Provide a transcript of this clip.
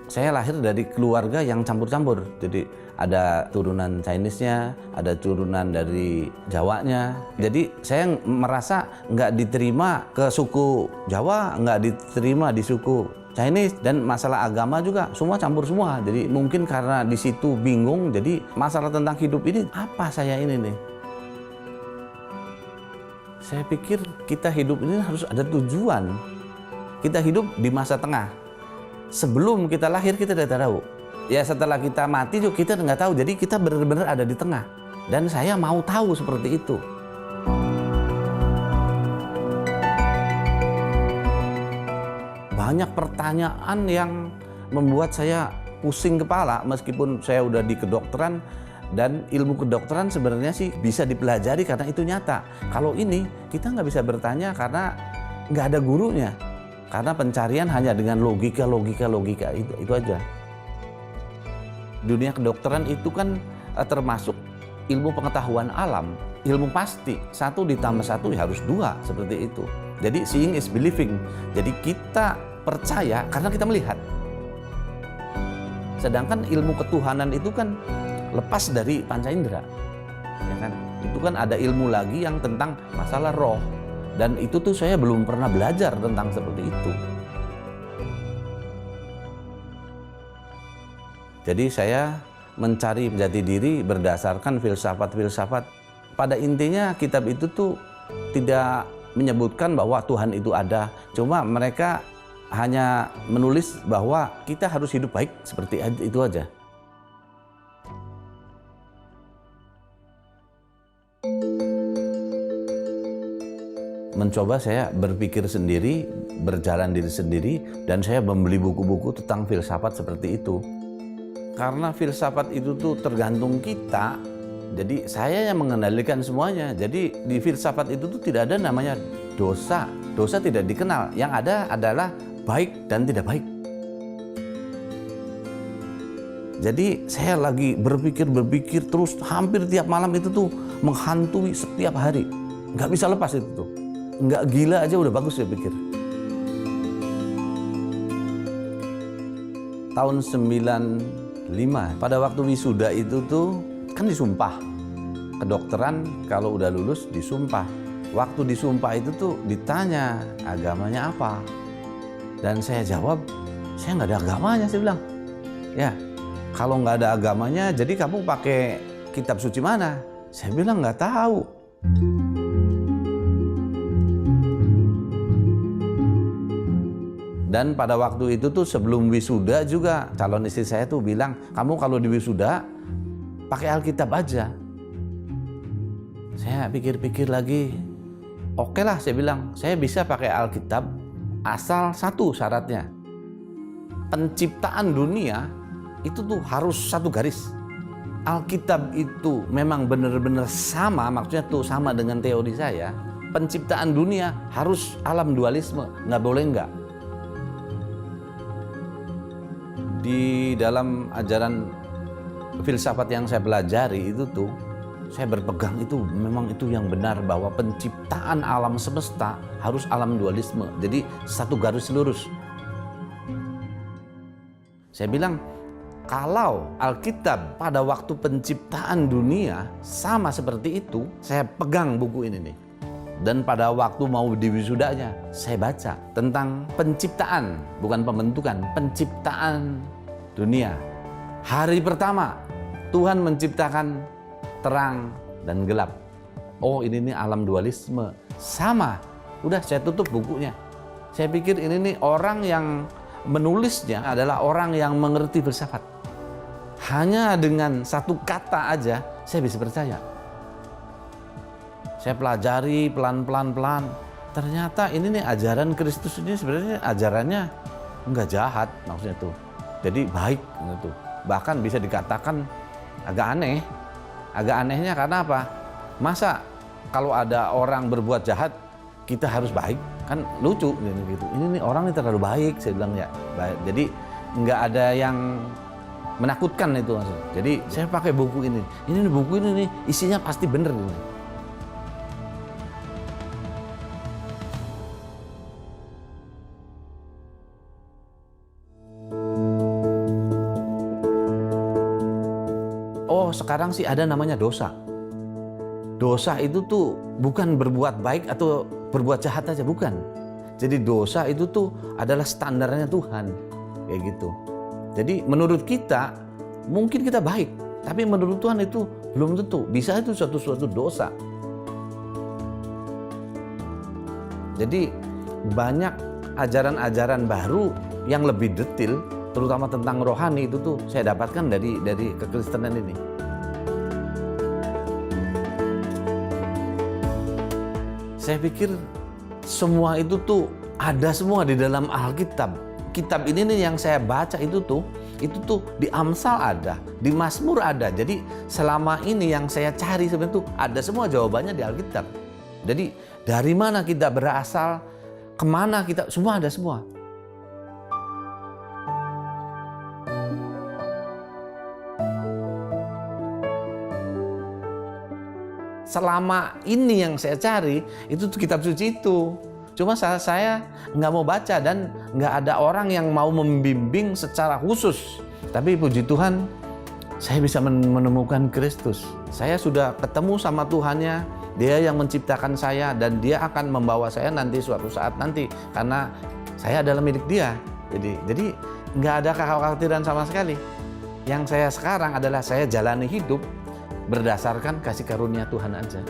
saya lahir dari keluarga yang campur-campur. Jadi ada turunan Chinese-nya, ada turunan dari Jawanya. Jadi saya merasa nggak diterima ke suku Jawa, nggak diterima di suku Chinese, dan masalah agama juga semua campur semua. Jadi mungkin karena di situ bingung, jadi masalah tentang hidup ini apa saya ini nih. Saya pikir kita hidup ini harus ada tujuan. Kita hidup di masa tengah. Sebelum kita lahir kita tidak tahu. Ya setelah kita mati juga kita nggak tahu. Jadi kita benar-benar ada di tengah. Dan saya mau tahu seperti itu. Banyak pertanyaan yang membuat saya pusing kepala meskipun saya udah di kedokteran, dan ilmu kedokteran sebenarnya sih bisa dipelajari karena itu nyata. Kalau ini kita nggak bisa bertanya karena nggak ada gurunya. Karena pencarian hanya dengan logika itu aja. Dunia kedokteran itu kan termasuk ilmu pengetahuan alam, ilmu pasti. 1 ditambah 1 ya harus 2, seperti itu. Jadi seeing is believing. Jadi kita percaya karena kita melihat. Sedangkan ilmu ketuhanan itu kan lepas dari panca indera. Ya kan? Itu kan ada ilmu lagi yang tentang masalah roh. Dan itu tuh saya belum pernah belajar tentang seperti itu. Jadi saya mencari jati diri berdasarkan filsafat-filsafat. Pada intinya kitab itu tuh tidak menyebutkan bahwa Tuhan itu ada. Cuma mereka hanya menulis bahwa kita harus hidup baik, seperti itu aja. Mencoba saya berpikir sendiri, berjalan diri sendiri, dan saya membeli buku-buku tentang filsafat seperti itu. Karena filsafat itu tuh tergantung kita, jadi saya yang mengendalikan semuanya. Jadi di filsafat itu tuh tidak ada namanya dosa. Dosa tidak dikenal, yang ada adalah baik dan tidak baik. Jadi saya lagi berpikir terus, hampir tiap malam itu tuh menghantui setiap hari. Nggak bisa lepas itu tuh. Nggak gila aja udah bagus saya pikir. Tahun 95, pada waktu wisuda itu tuh kan disumpah. Kedokteran kalau udah lulus disumpah. Waktu disumpah itu tuh ditanya agamanya apa. Dan saya jawab, saya nggak ada agamanya, saya bilang. Ya, kalau nggak ada agamanya, jadi kamu pakai kitab suci mana? Saya bilang nggak tahu. Dan pada waktu itu tuh sebelum wisuda juga calon istri saya tuh bilang, kamu kalau di wisuda pakai Alkitab aja. Saya pikir-pikir lagi, oke lah saya bilang, saya bisa pakai Alkitab asal satu syaratnya. Penciptaan dunia itu tuh harus satu garis. Alkitab itu memang benar-benar sama, maksudnya tuh sama dengan teori saya. Penciptaan dunia harus alam dualisme, nggak boleh nggak. Di dalam ajaran filsafat yang saya pelajari itu tuh, saya berpegang itu memang itu yang benar, bahwa penciptaan alam semesta harus alam dualisme. Jadi satu garis lurus. Saya bilang, kalau Alkitab pada waktu penciptaan dunia sama seperti itu, saya pegang buku ini nih. Dan pada waktu mau diwisudanya, saya baca tentang penciptaan, bukan pembentukan, penciptaan dunia. Hari pertama, Tuhan menciptakan terang dan gelap. Oh, ini nih alam dualisme. Sama. Udah, saya tutup bukunya. Saya pikir ini nih orang yang menulisnya adalah orang yang mengerti filsafat. Hanya dengan satu kata aja, saya bisa percaya. Saya pelajari pelan-pelan. Ternyata ini nih ajaran Kristus ini sebenarnya ajarannya nggak jahat maksudnya tuh. Jadi baik gitu. Bahkan bisa dikatakan agak aneh. Agak anehnya karena apa? Masa kalau ada orang berbuat jahat kita harus baik? Kan lucu gitu. Ini nih orang ini terlalu baik, saya bilang ya. Baik. Jadi nggak ada yang menakutkan itu maksudnya. Jadi saya pakai buku ini. Ini nih, buku ini nih isinya pasti bener ini. oh sekarang sih ada namanya dosa. Dosa itu tuh bukan berbuat baik atau berbuat jahat aja, bukan. Jadi dosa itu tuh adalah standarnya Tuhan, kayak gitu. Jadi menurut kita mungkin kita baik, tapi menurut Tuhan itu belum tentu. Bisa itu suatu dosa. Jadi banyak ajaran-ajaran baru yang lebih detail, terutama tentang rohani itu tuh saya dapatkan dari kekristenan ini. Saya pikir semua itu tuh ada semua di dalam Alkitab. Kitab ini nih yang saya baca itu tuh di Amsal ada, di Mazmur ada. Jadi selama ini yang saya cari sebenarnya tuh ada semua jawabannya di Alkitab. Jadi dari mana kita berasal, kemana kita, semua ada semua. Selama ini yang saya cari itu kitab suci itu. Cuma saya nggak mau baca dan nggak ada orang yang mau membimbing secara khusus. Tapi puji Tuhan, saya bisa menemukan Kristus. Saya sudah ketemu sama Tuhannya, Dia yang menciptakan saya dan Dia akan membawa saya nanti suatu saat nanti karena saya adalah milik Dia. Jadi nggak ada kekhawatiran sama sekali. Yang saya sekarang adalah saya jalani hidup berdasarkan kasih karunia Tuhan aja.